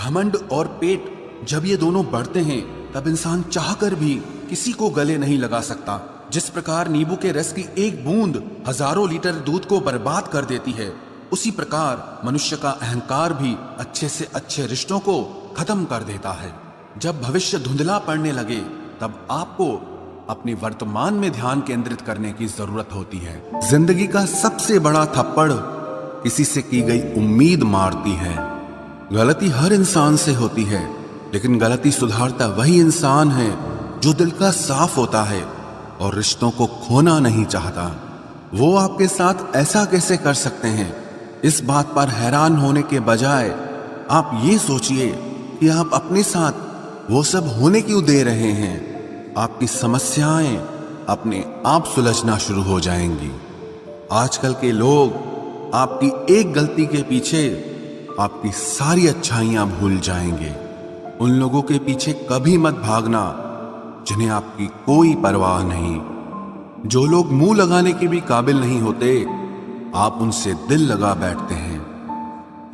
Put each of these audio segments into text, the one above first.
घमंड और पेट जब ये दोनों बढ़ते हैं तब इंसान चाहकर भी किसी को गले नहीं लगा सकता। जिस प्रकार नींबू के रस की एक बूंद हजारों लीटर दूध को बर्बाद कर देती है, उसी प्रकार मनुष्य का अहंकार भी अच्छे से अच्छे रिश्तों को खत्म कर देता है। जब भविष्य धुंधला पड़ने लगे तब आपको अपने वर्तमान में ध्यान केंद्रित करने की जरूरत होती है। जिंदगी का सबसे बड़ा थप्पड़ किसी से की गई उम्मीद मारती है। गलती हर इंसान से होती है, लेकिन गलती सुधारता वही इंसान है जो दिल का साफ होता है और रिश्तों को खोना नहीं चाहता। वो आपके साथ ऐसा कैसे कर सकते हैं, इस बात पर हैरान होने के बजाय आप ये सोचिए कि आप अपने साथ वो सब होने क्यों दे रहे हैं। आपकी समस्याएं अपने आप सुलझना शुरू हो जाएंगी। आजकल के लोग आपकी एक गलती के पीछे आपकी सारी अच्छाइयां भूल जाएंगे। उन लोगों के पीछे कभी मत भागना जिन्हें आपकी कोई परवाह नहीं। जो लोग मुंह लगाने के भी काबिल नहीं होते, आप उनसे दिल लगा बैठते हैं।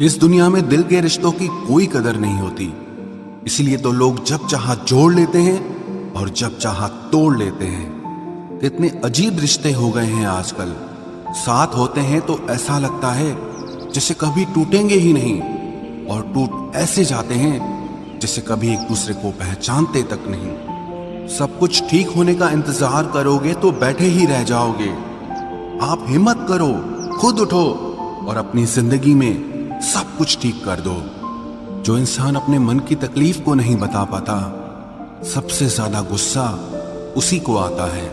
इस दुनिया में दिल के रिश्तों की कोई कदर नहीं होती, इसलिए तो लोग जब चाहा जोड़ लेते हैं और जब चाहा तोड़ लेते हैं। कितने अजीब रिश्ते हो गए हैं आजकल। साथ होते हैं तो ऐसा लगता है जैसे कभी टूटेंगे ही नहीं, और टूट ऐसे जाते हैं जैसे कभी एक दूसरे को पहचानते तक नहीं। सब कुछ ठीक होने का इंतजार करोगे तो बैठे ही रह जाओगे। आप हिम्मत करो, खुद उठो और अपनी जिंदगी में सब कुछ ठीक कर दो। जो इंसान अपने मन की तकलीफ को नहीं बता पाता, सबसे ज्यादा गुस्सा उसी को आता है।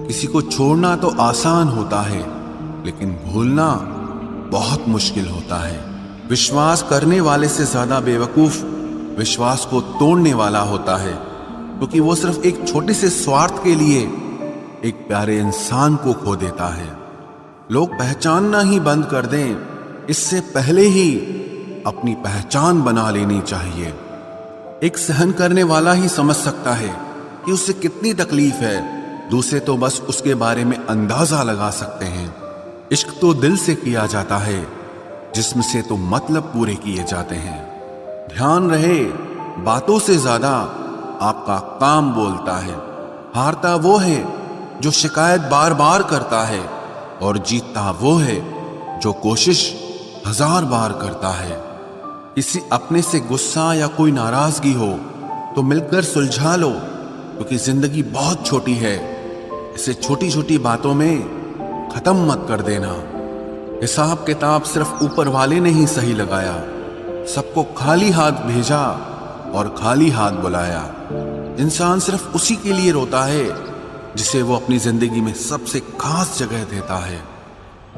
किसी को छोड़ना तो आसान होता है, लेकिन भूलना बहुत मुश्किल होता है। विश्वास करने वाले से ज्यादा बेवकूफ विश्वास को तोड़ने वाला होता है, क्योंकि वो सिर्फ एक छोटे से स्वार्थ के लिए एक प्यारे इंसान को खो देता है। लोग पहचानना ही बंद कर दें, इससे पहले ही अपनी पहचान बना लेनी चाहिए। एक सहन करने वाला ही समझ सकता है कि उससे कितनी तकलीफ है, दूसरे तो बस उसके बारे में अंदाजा लगा सकते हैं। इश्क तो दिल से किया जाता है, जिस्म से तो मतलब पूरे किए जाते हैं। ध्यान रहे, बातों से ज्यादा आपका काम बोलता है। हारता वो है जो शिकायत बार बार करता है, और जीतता वो है जो कोशिश 1000 बार करता है। किसी अपने से गुस्सा या कोई नाराजगी हो तो मिलकर सुलझा लो, क्योंकि जिंदगी बहुत छोटी है। इसे छोटी छोटी बातों में खत्म मत कर देना। हिसाब किताब सिर्फ ऊपर वाले ने ही सही लगाया। सबको खाली हाथ भेजा और खाली हाथ बुलाया। इंसान सिर्फ उसी के लिए रोता है जिसे वो अपनी जिंदगी में सबसे खास जगह देता है।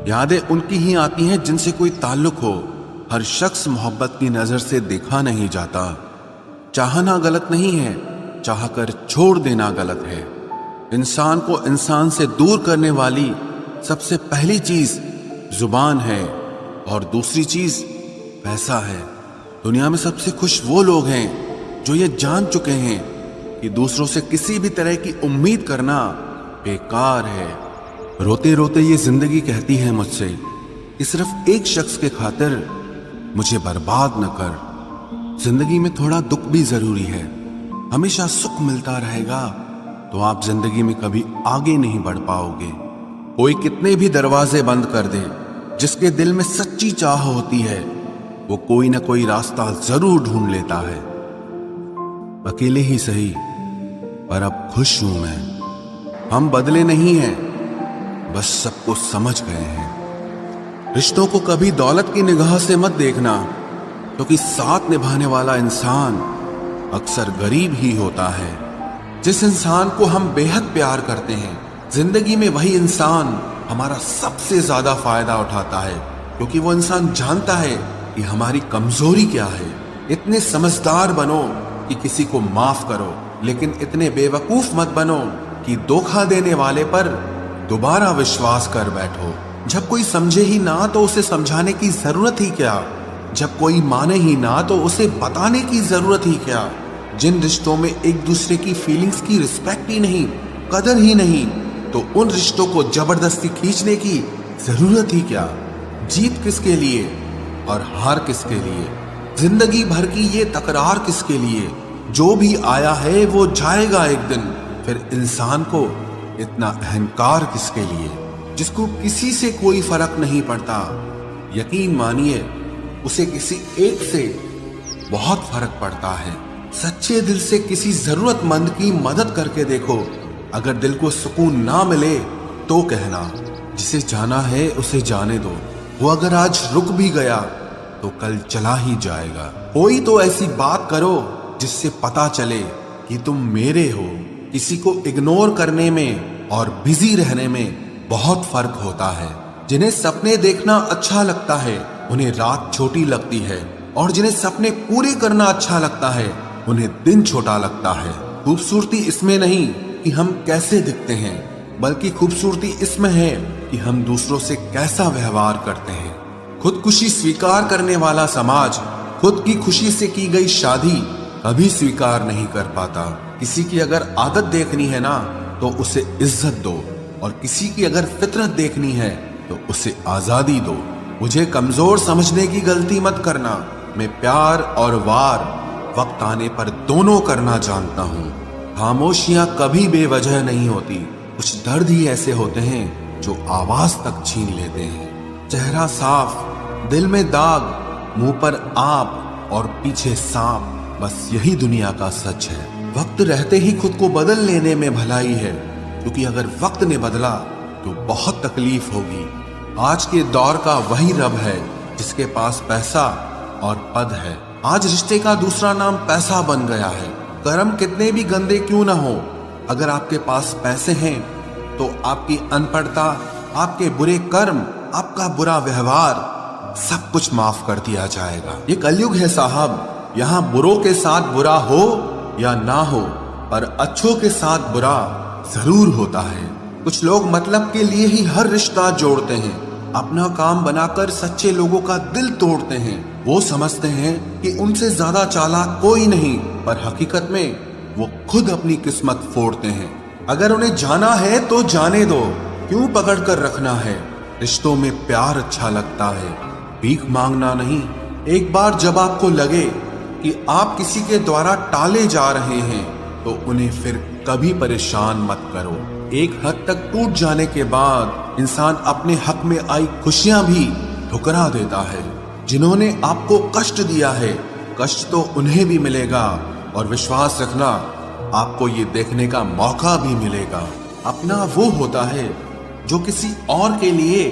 यादें उनकी ही आती हैं जिनसे कोई ताल्लुक हो। हर शख्स मोहब्बत की नजर से देखा नहीं जाता। चाहना गलत नहीं है, चाहकर छोड़ देना गलत है। इंसान को इंसान से दूर करने वाली सबसे पहली चीज जुबान है, और दूसरी चीज पैसा है। दुनिया में सबसे खुश वो लोग हैं जो ये जान चुके हैं कि दूसरों से किसी भी तरह की उम्मीद करना बेकार है। रोते रोते ये जिंदगी कहती है मुझसे कि सिर्फ एक शख्स के खातिर मुझे बर्बाद न कर। जिंदगी में थोड़ा दुख भी जरूरी है। हमेशा सुख मिलता रहेगा तो आप जिंदगी में कभी आगे नहीं बढ़ पाओगे। कोई कितने भी दरवाजे बंद कर दे, जिसके दिल में सच्ची चाह होती है वो कोई ना कोई रास्ता जरूर ढूंढ लेता है। अकेले ही सही, पर अब खुश हूं मैं। हम बदले नहीं हैं, बस सबको समझ गए हैं। रिश्तों को कभी दौलत की निगाह से मत देखना, क्योंकि साथ निभाने वाला इंसान अक्सर गरीब ही होता है। जिस इंसान को हम बेहद प्यार करते हैं, जिंदगी में वही इंसान हमारा सबसे ज्यादा फायदा उठाता है, क्योंकि वो इंसान जानता है कि हमारी कमजोरी क्या है। इतने समझदार बनो कि किसी को माफ करो, लेकिन इतने बेवकूफ मत बनो कि धोखा देने वाले पर दोबारा विश्वास कर बैठो। जब कोई समझे ही ना तो उसे समझाने की जरूरत ही क्या। जब कोई माने ही ना तो उसे बताने की जरूरत ही क्या। जिन रिश्तों में एक दूसरे की फीलिंग्स की रिस्पेक्ट ही नहीं, कदर ही नहीं, तो उन रिश्तों को जबरदस्ती खींचने की जरूरत ही क्या। जीत किसके लिए और हार किसके लिए। जिंदगी भर की ये तकरार किसके लिए? जो भी आया है वो जाएगा एक दिन। फिर इंसान को इतना अहंकार किसके लिए, जिसको किसी से कोई फर्क नहीं पड़ता? यकीन मानिए, उसे किसी एक से बहुत फर्क पड़ता है। सच्चे दिल से किसी जरूरतमंद की मदद करके देखो। अगर दिल को सुकून ना मिले तो कहना, जिसे जाना है उसे जाने दो। वो अगर आज रुक भी गया तो कल चला ही जाएगा। कोई तो ऐसी बात करो जिससे पता चले कि तुम मेरे हो। किसी को इग्नोर करने में और बिजी रहने में बहुत फर्क होता है। जिन्हें सपने देखना अच्छा लगता है उन्हें रात छोटी लगती है, और जिन्हें सपने पूरे करना अच्छा लगता है उन्हें दिन छोटा लगता है। खूबसूरती इसमें नहीं कि हम कैसे दिखते हैं, बल्कि खूबसूरती इसमें है कि हम दूसरों से कैसा व्यवहार करते हैं। खुदकुशी स्वीकार करने वाला समाज खुद की खुशी से की गई शादी कभी स्वीकार नहीं कर पाता। किसी की अगर आदत देखनी है ना तो उसे इज्जत दो, और किसी की अगर फितरत देखनी है तो उसे आजादी दो। मुझे कमजोर समझने की गलती मत करना। मैं प्यार और वार वक्त आने पर दोनों करना जानता हूँ। खामोशियां कभी बेवजह नहीं होती। कुछ दर्द ही ऐसे होते हैं जो आवाज तक छीन लेते हैं। चेहरा साफ, दिल में दाग, मुंह पर आप और पीछे सांप, बस यही दुनिया का सच है। वक्त रहते ही खुद को बदल लेने में भलाई है, क्योंकि अगर वक्त ने बदला तो बहुत तकलीफ होगी। आज के दौर का वही रब है जिसके पास पैसा और पद है। आज रिश्ते का दूसरा नाम पैसा बन गया है। कर्म कितने भी गंदे क्यों ना हो, अगर आपके पास पैसे हैं तो आपकी अनपढ़ता, आपके बुरे कर्म, आपका बुरा व्यवहार सब कुछ माफ कर दिया जाएगा। ये कलयुग है साहब। यहाँ बुरों के साथ बुरा हो या ना हो, पर अच्छों के साथ बुरा जरूर होता है। कुछ लोग मतलब के लिए ही हर रिश्ता जोड़ते हैं, अपना काम बनाकर सच्चे लोगों का दिल तोड़ते हैं। वो समझते हैं कि उनसे ज्यादा चालाक कोई नहीं, पर हकीकत में वो खुद अपनी किस्मत फोड़ते हैं। अगर उन्हें जाना है तो जाने दो, क्यों पकड़ कर रखना है। रिश्तों में प्यार अच्छा लगता है, भीख मांगना नहीं। एक बार जब आपको लगे कि आप किसी के द्वारा टाले जा रहे हैं तो उन्हें फिर कभी परेशान मत करो। एक हद तक टूट जाने के बाद इंसान अपने हक में आई खुशियां भी ठुकरा देता है। जिन्होंने आपको कष्ट दिया है, कष्ट तो उन्हें भी मिलेगा, और विश्वास रखना आपको ये देखने का मौका भी मिलेगा। अपना वो होता है जो किसी और के लिए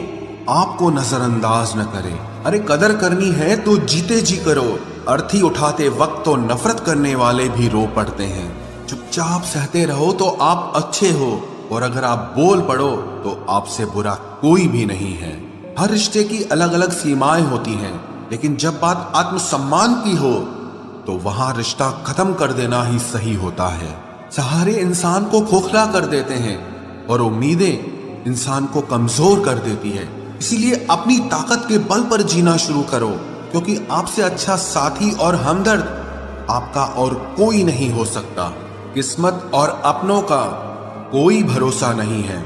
आपको नजरअंदाज न करे। अरे कदर करनी है तो जीते जी करो। अर्थी उठाते वक्त तो नफरत करने वाले भी रो पड़ते हैं। चुपचाप सहते रहो तो आप अच्छे हो, और अगर आप बोल पड़ो तो आपसे बुरा कोई भी नहीं है। हर रिश्ते की अलग अलग सीमाएं होती हैं, लेकिन जब बात आत्मसम्मान की हो तो वहां रिश्ता खत्म कर देना ही सही होता है। सहारे इंसान को खोखला कर देते हैं, और उम्मीदें इंसान को कमजोर कर देती है। इसीलिए अपनी ताकत के बल पर जीना शुरू करो, क्योंकि आपसे अच्छा साथी और हमदर्द आपका और कोई नहीं हो सकता। किस्मत और अपनों का कोई भरोसा नहीं है,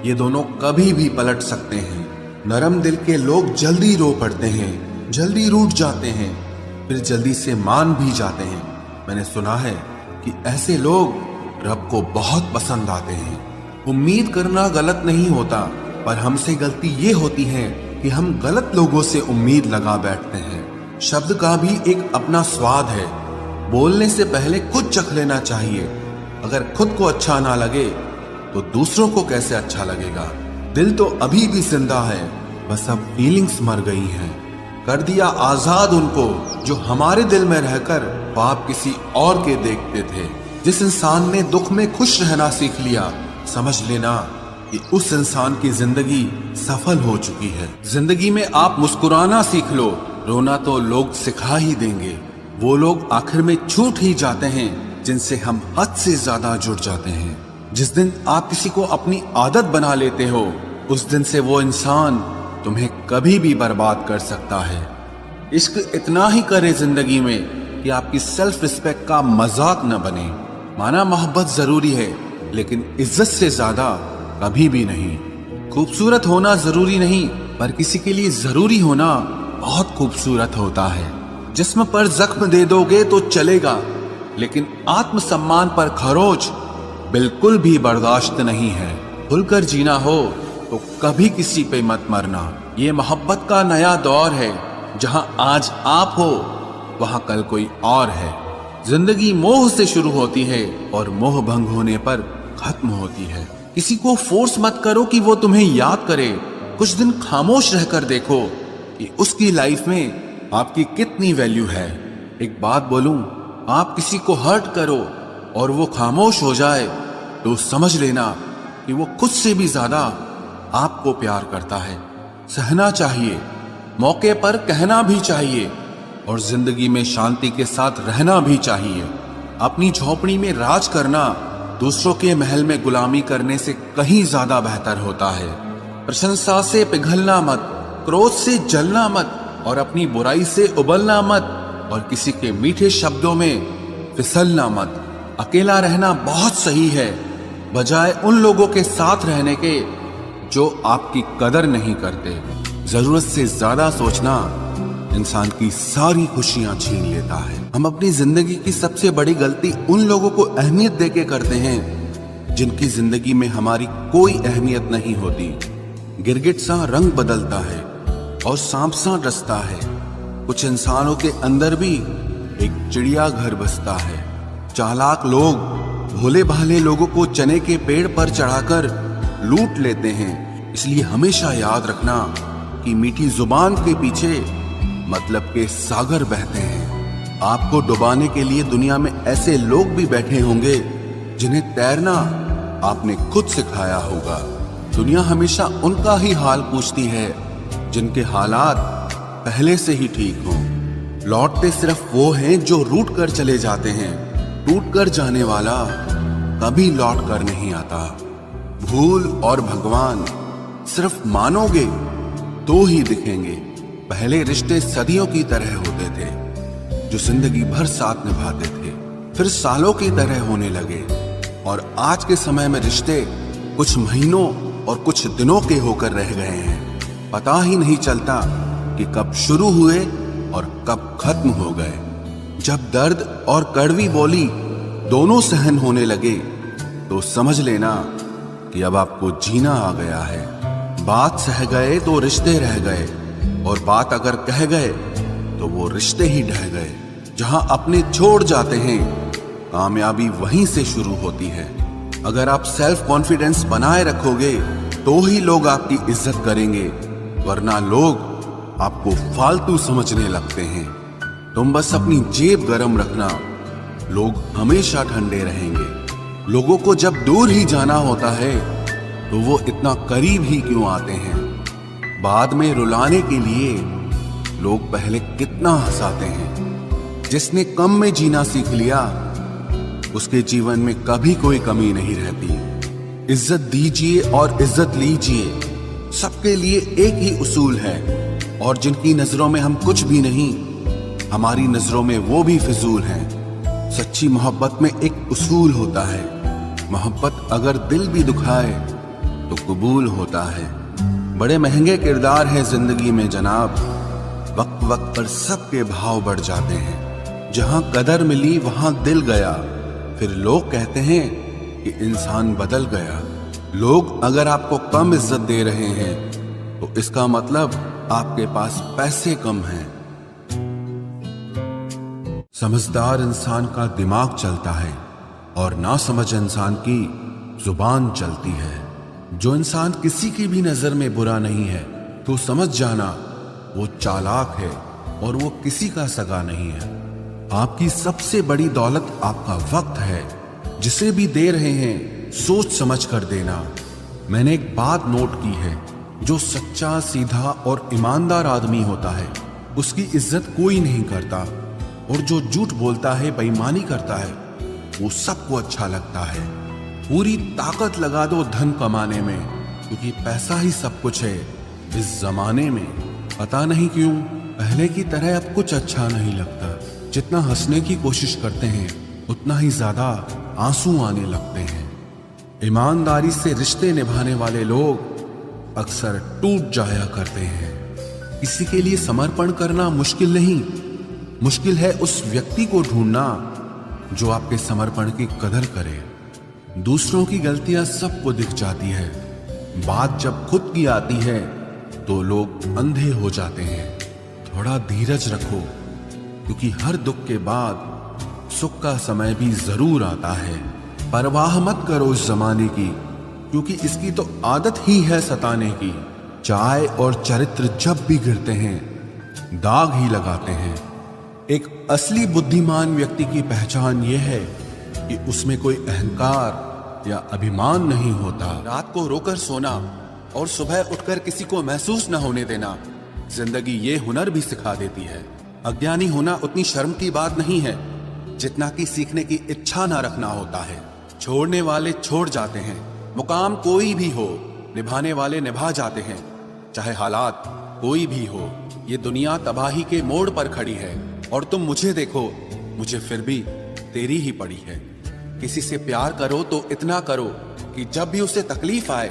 ये दोनों कभी भी पलट सकते हैं। नरम दिल के लोग जल्दी रो पड़ते हैं, जल्दी रूठ जाते हैं, फिर जल्दी से मान भी जाते हैं। मैंने सुना है कि ऐसे लोग रब को बहुत पसंद आते हैं। उम्मीद करना गलत नहीं होता, पर हमसे गलती ये होती है कि हम गलत लोगों से उम्मीद लगा बैठते हैं। शब्द का भी एक अपना स्वाद है। बोलने से पहले खुद चख लेना चाहिए। अगर खुद को अच्छा ना लगे तो दूसरों को कैसे अच्छा लगेगा। दिल तो अभी भी जिंदा है, बस अब फीलिंग्स मर गई हैं। कर दिया आजाद उनको जो हमारे दिल में रहकर ख्वाब किसी और के देखते थे। जिस इंसान ने दुख में खुश रहना सीख लिया, समझ लेना कि उस इंसान की जिंदगी सफल हो चुकी है। जिंदगी में आप मुस्कुराना सीख लो, रोना तो लोग सिखा ही देंगे। वो लोग आखिर में छूट ही जाते हैं जिनसे हम हद से ज्यादा जुड़ जाते हैं। जिस दिन आप किसी को अपनी आदत बना लेते हो, उस दिन से वो इंसान तुम्हें कभी भी बर्बाद कर सकता है। इश्क इतना ही करे जिंदगी में कि आपकी सेल्फ रिस्पेक्ट का मजाक न बने। माना मोहब्बत जरूरी है, लेकिन इज्जत से ज्यादा कभी भी नहीं। खूबसूरत होना जरूरी नहीं, पर किसी के लिए जरूरी होना बहुत खूबसूरत होता है। जिस्म पर जख्म दे दोगे तो चलेगा, लेकिन आत्मसम्मान पर खरोच बिल्कुल भी बर्दाश्त नहीं है। खुलकर जीना हो तो कभी किसी पे मत मरना। ये मोहब्बत का नया दौर है, जहां आज आप हो वहां कल कोई और है। जिंदगी मोह से शुरू होती है और मोह भंग होने पर खत्म होती है। किसी को फोर्स मत करो कि वो तुम्हें याद करे। कुछ दिन खामोश रहकर देखो कि उसकी लाइफ में आपकी कितनी वैल्यू है। एक बात बोलूं, आप किसी को हर्ट करो और वो खामोश हो जाए तो समझ लेना कि वो खुद से भी ज्यादा आपको प्यार करता है। सहना चाहिए, मौके पर कहना भी चाहिए और जिंदगी में शांति के साथ रहना भी चाहिए। अपनी झोपड़ी में राज करना दूसरों के महल में गुलामी करने से कहीं ज्यादा बेहतर होता है। प्रशंसा से पिघलना मत, क्रोध से जलना मत और अपनी बुराई से उबलना मत और किसी के मीठे शब्दों में फिसलना मत। अकेला रहना बहुत सही है, बजाय उन लोगों के साथ रहने के जो आपकी कदर नहीं करते। जरूरत से ज्यादा सोचना इंसान की सारी खुशियां छीन लेता है। हम अपनी जिंदगी की सबसे बड़ी गलती उन लोगों को अहमियत देके करते हैं जिनकी जिंदगी में हमारी कोई अहमियत नहीं होती। गिरगिट सा रंग बदलता है और सांप सा डसता है। कुछ इंसानों के अंदर भी एक चिड़िया घर बसता है। चालाक लोग भोले भाले लोगों को चने के पेड़ पर चढ़ाकर लूट लेते हैं। इसलिए हमेशा याद रखना कि मीठी जुबान के पीछे मतलब के सागर बहते हैं। आपको डुबाने के लिए दुनिया में ऐसे लोग भी बैठे होंगे जिन्हें तैरना आपने खुद सिखाया होगा। दुनिया हमेशा उनका ही हाल पूछती है जिनके हालात पहले से ही ठीक हों। लौटते सिर्फ वो हैं जो रूठ कर चले जाते हैं। टूट कर जाने वाला कभी लौट कर नहीं आता। भूल और भगवान सिर्फ मानोगे तो ही दिखेंगे। पहले रिश्ते सदियों की तरह होते थे, जो जिंदगी भर साथ निभाते थे, फिर सालों की तरह होने लगे। और आज के समय में रिश्ते कुछ महीनों और कुछ दिनों के होकर रह गए हैं। पता ही नहीं चलता कि कब शुरू हुए और कब खत्म हो गए। जब दर्द और कड़वी बोली दोनों सहन होने लगे तो समझ लेना कि अब आपको जीना आ गया है। बात सह गए तो रिश्ते रह गए और बात अगर कह गए तो वो रिश्ते ही ढह गए। जहां अपने छोड़ जाते हैं, कामयाबी वहीं से शुरू होती है। अगर आप सेल्फ कॉन्फिडेंस बनाए रखोगे तो ही लोग आपकी इज्जत करेंगे, वरना लोग आपको फालतू समझने लगते हैं। तुम बस अपनी जेब गरम रखना, लोग हमेशा ठंडे रहेंगे। लोगों को जब दूर ही जाना होता है तो वो इतना करीब ही क्यों आते हैं। बाद में रुलाने के लिए लोग पहले कितना हंसाते हैं। जिसने कम में जीना सीख लिया उसके जीवन में कभी कोई कमी नहीं रहती। इज्जत दीजिए और इज्जत लीजिए, सबके लिए एक ही उसूल है। और जिनकी नजरों में हम कुछ भी नहीं, हमारी नजरों में वो भी फिजूल हैं। सच्ची मोहब्बत में एक उसूल होता है, मोहब्बत अगर दिल भी दुखाए तो कबूल होता है। बड़े महंगे किरदार हैं जिंदगी में जनाब, वक्त वक्त पर सबके भाव बढ़ जाते हैं। जहां कदर मिली वहां दिल गया, फिर लोग कहते हैं कि इंसान बदल गया। लोग अगर आपको कम इज्जत दे रहे हैं तो इसका मतलब आपके पास पैसे कम हैं। समझदार इंसान का दिमाग चलता है और नासमझ इंसान की जुबान चलती है। जो इंसान किसी की भी नजर में बुरा नहीं है तो समझ जाना वो चालाक है और वो किसी का सगा नहीं है। आपकी सबसे बड़ी दौलत आपका वक्त है। जिसे भी दे रहे हैं सोच समझ कर देना। मैंने एक बात नोट की है, जो सच्चा, सीधा और ईमानदार आदमी होता है उसकी इज्जत कोई नहीं करता, और जो झूठ बोलता है, बेईमानी करता है, वो सबको अच्छा लगता है। पूरी ताकत लगा दो धन कमाने में, क्योंकि पैसा ही सब कुछ है इस जमाने में। पता नहीं क्यों पहले की तरह अब कुछ अच्छा नहीं लगता। जितना हंसने की कोशिश करते हैं उतना ही ज्यादा आंसू आने लगते हैं। ईमानदारी से रिश्ते निभाने वाले लोग अक्सर टूट जाया करते हैं। किसी के लिए समर्पण करना मुश्किल नहीं, मुश्किल है उस व्यक्ति को ढूंढना जो आपके समर्पण की कदर करे। दूसरों की गलतियां सबको दिख जाती है, बात जब खुद की आती है तो लोग अंधे हो जाते हैं। थोड़ा धीरज रखो, क्योंकि हर दुख के बाद सुख का समय भी जरूर आता है। परवाह मत करो इस जमाने की, क्योंकि इसकी तो आदत ही है सताने की। चाय और चरित्र जब भी गिरते हैं दाग ही लगाते हैं। एक असली बुद्धिमान व्यक्ति की पहचान यह है कि उसमें कोई अहंकार या अभिमान नहीं होता। रात को रोकर सोना और सुबह उठकर किसी को महसूस न होने देना जिंदगी ये हुनर भी सिखा देती है। अज्ञानी होना उतनी शर्म की बात नहीं है जितना कि सीखने की इच्छा ना रखना होता है। छोड़ने वाले छोड़ जाते हैं, मुकाम कोई भी हो, निभाने वाले निभा जाते हैं, चाहे हालात कोई भी हो। ये दुनिया तबाही के मोड़ पर खड़ी है और तुम मुझे देखो, मुझे फिर भी तेरी ही पड़ी है। किसी से प्यार करो तो इतना करो कि जब भी उसे तकलीफ आए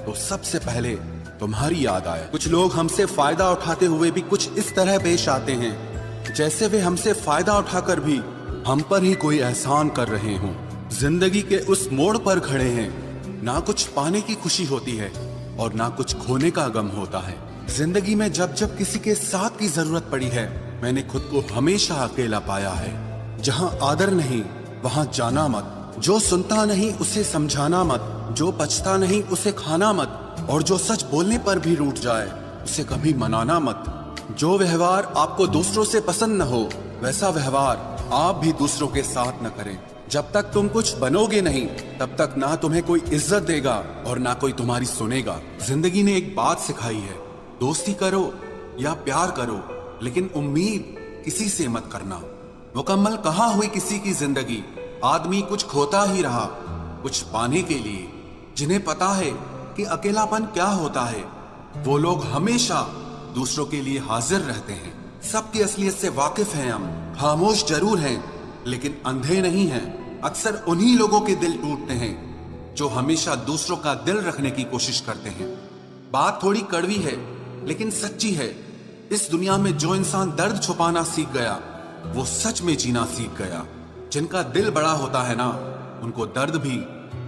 तो सबसे पहले तुम्हारी याद आए। कुछ लोग हमसे फायदा उठाते हुए भी कुछ इस तरह पेश आते हैं जैसे वे हमसे फायदा उठाकर भी हम पर ही कोई एहसान कर रहे हों। जिंदगी के उस मोड़ पर खड़े हैं, ना कुछ पाने की खुशी होती है और ना कुछ खोने का गम होता है। जिंदगी में जब जब किसी के साथ की जरूरत पड़ी है, मैंने खुद को हमेशा अकेला पाया है। जहां आदर नहीं वहां जाना मत, जो सुनता नहीं उसे समझाना मत, जो पछता नहीं उसे खाना मत, और जो सच बोलने पर भी रूठ जाए उसे कभी मनाना मत। जो व्यवहार आपको दूसरों से पसंद न हो वैसा व्यवहार आप भी दूसरों के साथ न करें। जब तक तुम कुछ बनोगे नहीं तब तक ना तुम्हें कोई इज्जत देगा और ना कोई तुम्हारी सुनेगा। जिंदगी ने एक बात सिखाई है, दोस्ती करो या प्यार करो, लेकिन उम्मीद किसी से मत करना। मुकम्मल कहाँ हुई किसी की जिंदगी, आदमी कुछ खोता ही रहा कुछ पाने के लिए। जिन्हें पता है कि अकेलापन क्या होता है, वो लोग हमेशा दूसरों के लिए हाजिर रहते हैं। सबकी असलियत से वाकिफ हैं हम, खामोश जरूर हैं लेकिन अंधे नहीं हैं। अक्सर उन्हीं लोगों के दिल टूटते हैं जो हमेशा दूसरों का दिल रखने की कोशिश करते हैं। बात थोड़ी कड़वी है लेकिन सच्ची है। इस दुनिया में जो इंसान दर्द छुपाना सीख गया वो सच में जीना सीख गया। जिनका दिल बड़ा होता है ना, उनको दर्द भी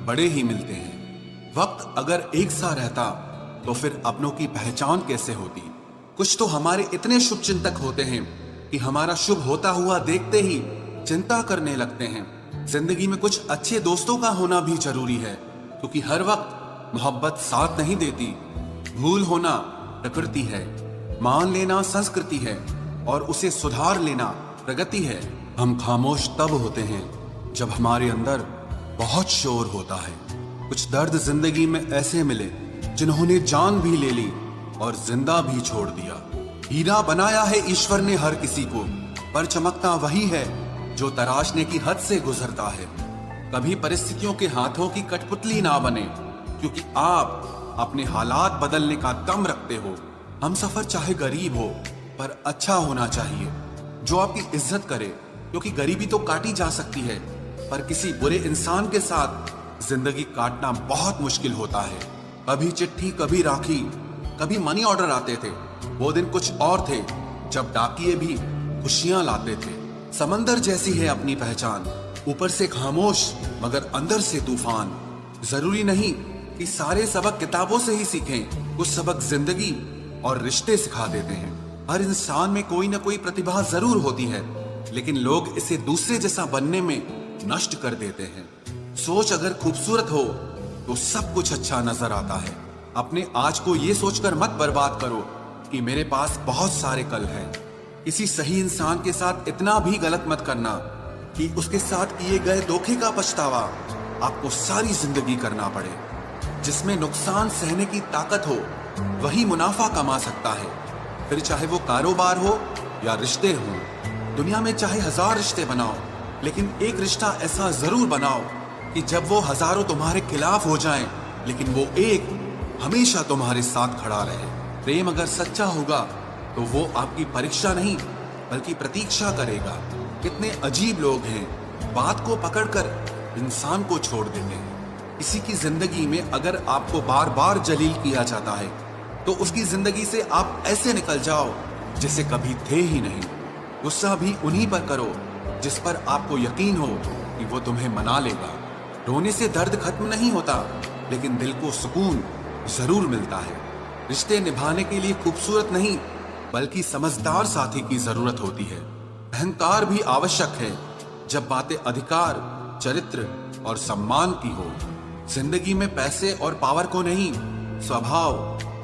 बड़े ही मिलते हैं। वक्त अगर एक सा रहता तो फिर अपनों की पहचान कैसे होती। कुछ तो हमारे इतने शुभ चिंतक होते हैं कि हमारा शुभ होता हुआ देखते ही चिंता करने लगते हैं। जिंदगी में कुछ अच्छे दोस्तों का होना भी जरूरी है, क्योंकि हर वक्त मोहब्बत साथ नहीं देती। भूल होना प्रकृति है, मान लेना संस्कृति है और उसे सुधार लेना प्रगति है। हम खामोश तब होते हैं जब हमारे अंदर बहुत शोर होता है। कुछ दर्द जिंदगी में ऐसे मिले जिन्होंने जान भी ले ली और जिंदा भी छोड़ दिया। हीरा बनाया है ईश्वर ने हर किसी को, पर चमकता वही है जो तराशने की हद से गुजरता है। कभी परिस्थितियों के हाथों की कठपुतली ना बने, क्योंकि आप अपने हालात बदलने का दम रखते हो। हम सफर चाहे गरीब हो पर अच्छा होना चाहिए, जो आपकी इज्जत करे, क्योंकि गरीबी तो काटी जा सकती है पर किसी बुरे इंसान के साथ जिंदगी काटना बहुत मुश्किल होता है। कभी चिट्ठी, कभी राखी, कभी मनी ऑर्डर आते थे। वो दिन कुछ और थे जब डाकिये भी खुशियां लाते थे। समंदर जैसी है अपनी पहचान, ऊपर से खामोश मगर अंदर से तूफान। जरूरी नहीं कि सारे सबक किताबों से ही सीखें, कुछ सबक जिंदगी और रिश्ते सिखा देते हैं। हर इंसान में कोई ना कोई प्रतिभा जरूर होती है, लेकिन लोग इसे दूसरे जैसा बनने में नष्ट कर देते हैं। सोच अगर खूबसूरत हो तो सब कुछ अच्छा नजर आता है। अपने आज को ये सोचकर मत बर्बाद करो कि मेरे पास बहुत सारे कल हैं। किसी सही इंसान के साथ इतना भी गलत मत करना कि उसके साथ किए गए धोखे का पछतावा आपको सारी जिंदगी करना पड़े। जिसमें नुकसान सहने की ताकत हो वही मुनाफा कमा सकता है, फिर चाहे वो कारोबार हो या रिश्ते हो। दुनिया में चाहे 1000 रिश्ते बनाओ, लेकिन एक रिश्ता ऐसा जरूर बनाओ कि जब वो हजारों तुम्हारे खिलाफ हो जाएं, लेकिन वो एक हमेशा तुम्हारे साथ खड़ा रहे। प्रेम अगर सच्चा होगा तो वो आपकी परीक्षा नहीं बल्कि प्रतीक्षा करेगा। कितने अजीब लोग हैं, बात को पकड़कर इंसान को छोड़ देते हैं। किसी की जिंदगी में अगर आपको बार बार जलील किया जाता है तो उसकी जिंदगी से आप ऐसे निकल जाओ जैसे कभी थे ही नहीं। गुस्सा भी उन्हीं पर करो जिस पर आपको यकीन हो कि वो तुम्हें मना लेगा। रोने से दर्द खत्म नहीं होता, लेकिन दिल को सुकून जरूर मिलता है। रिश्ते निभाने के लिए खूबसूरत नहीं बल्कि समझदार साथी की जरूरत होती है। अहंकार भी आवश्यक है जब बातें अधिकार, चरित्र और सम्मान की हो। जिंदगी में पैसे और पावर को नहीं, स्वभाव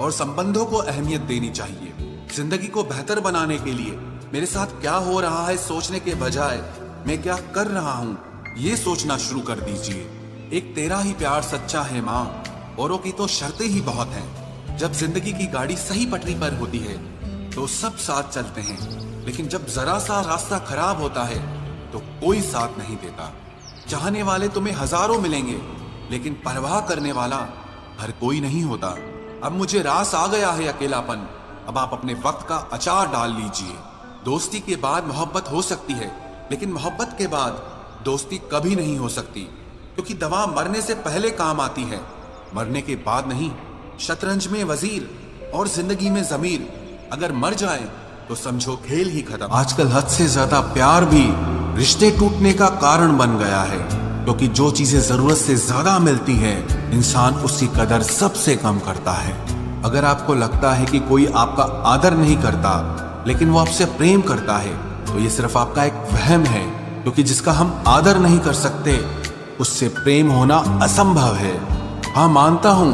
और संबंधों को अहमियत देनी चाहिए। जिंदगी को बेहतर बनाने के लिए मेरे साथ क्या हो रहा है सोचने के बजाय मैं क्या कर रहा हूँ ये सोचना शुरू कर दीजिए। एक तेरा ही प्यार सच्चा है माँ, औरों की तो शर्तें ही बहुत हैं। जब जिंदगी की गाड़ी सही पटरी पर होती है तो सब साथ चलते हैं, लेकिन जब जरा सा रास्ता खराब होता है तो कोई साथ नहीं देता। चाहने वाले तुम्हें हजारों मिलेंगे, लेकिन परवाह करने वाला हर कोई नहीं होता। अब मुझे रास आ गया है अकेलापन, अब आप अपने वक्त का अचार डाल लीजिए। दोस्ती के बाद मोहब्बत हो सकती है, लेकिन मोहब्बत के बाद दोस्ती कभी नहीं हो सकती, क्योंकि दवा मरने से पहले काम आती है, मरने के बाद नहीं। शतरंज में वजीर और जिंदगी में जमीर अगर मर जाए तो समझो खेल ही खत्म। आजकल हद से ज्यादा प्यार भी रिश्ते टूटने का कारण बन गया है, क्योंकि जो चीजें जरूरत से ज्यादा मिलती है इंसान उसकी कदर सबसे कम करता है। अगर आपको लगता है कि कोई आपका आदर नहीं करता लेकिन वो आपसे प्रेम करता है तो ये सिर्फ आपका एक वहम है, क्योंकि जिसका हम आदर नहीं कर सकते उससे प्रेम होना असंभव है। हाँ, मानता हूं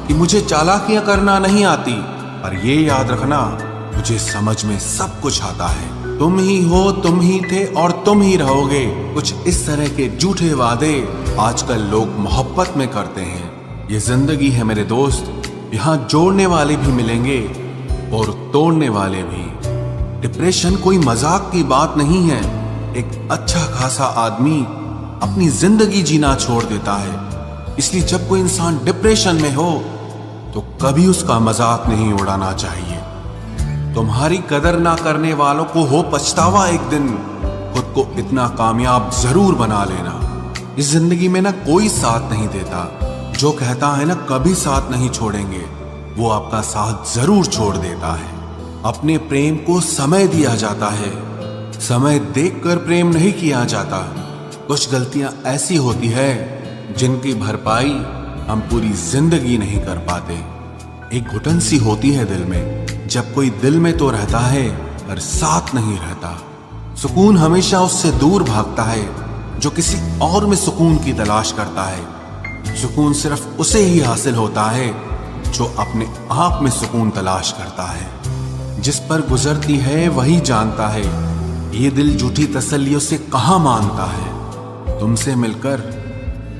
कि मुझे चालाकियां करना नहीं आती, पर ये याद रखना मुझे समझ में सब कुछ आता है। तुम ही हो, तुम ही थे और तुम ही रहोगे, कुछ इस तरह के झूठे वादे आजकल लोग मोहब्बत में करते हैं। ये जिंदगी है मेरे दोस्त, यहाँ जोड़ने वाले भी मिलेंगे और तोड़ने वाले भी। डिप्रेशन कोई मजाक की बात नहीं है। एक अच्छा खासा आदमी अपनी जिंदगी जीना छोड़ देता है, इसलिए जब कोई इंसान डिप्रेशन में हो तो कभी उसका मजाक नहीं उड़ाना चाहिए। तुम्हारी कदर ना करने वालों को हो पछतावा एक दिन, खुद को इतना कामयाब जरूर बना लेना। इस जिंदगी में ना कोई साथ नहीं देता, जो कहता है ना कभी साथ नहीं छोड़ेंगे वो आपका साथ जरूर छोड़ देता है। अपने प्रेम को समय दिया जाता है, समय देखकर प्रेम नहीं किया जाता। कुछ गलतियां ऐसी होती है जिनकी भरपाई हम पूरी जिंदगी नहीं कर पाते। एक घुटन सी होती है दिल में, जब कोई दिल में तो रहता है पर साथ नहीं रहता। सुकून हमेशा उससे दूर भागता है जो किसी और में सुकून की तलाश करता है। सुकून सिर्फ उसे ही हासिल होता है जो अपने आप में सुकून तलाश करता है। जिस पर गुजरती है वही जानता है, ये दिल झूठी तसल्लियों से कहाँ मानता है। तुमसे मिलकर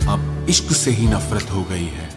अब इश्क से ही नफरत हो गई है।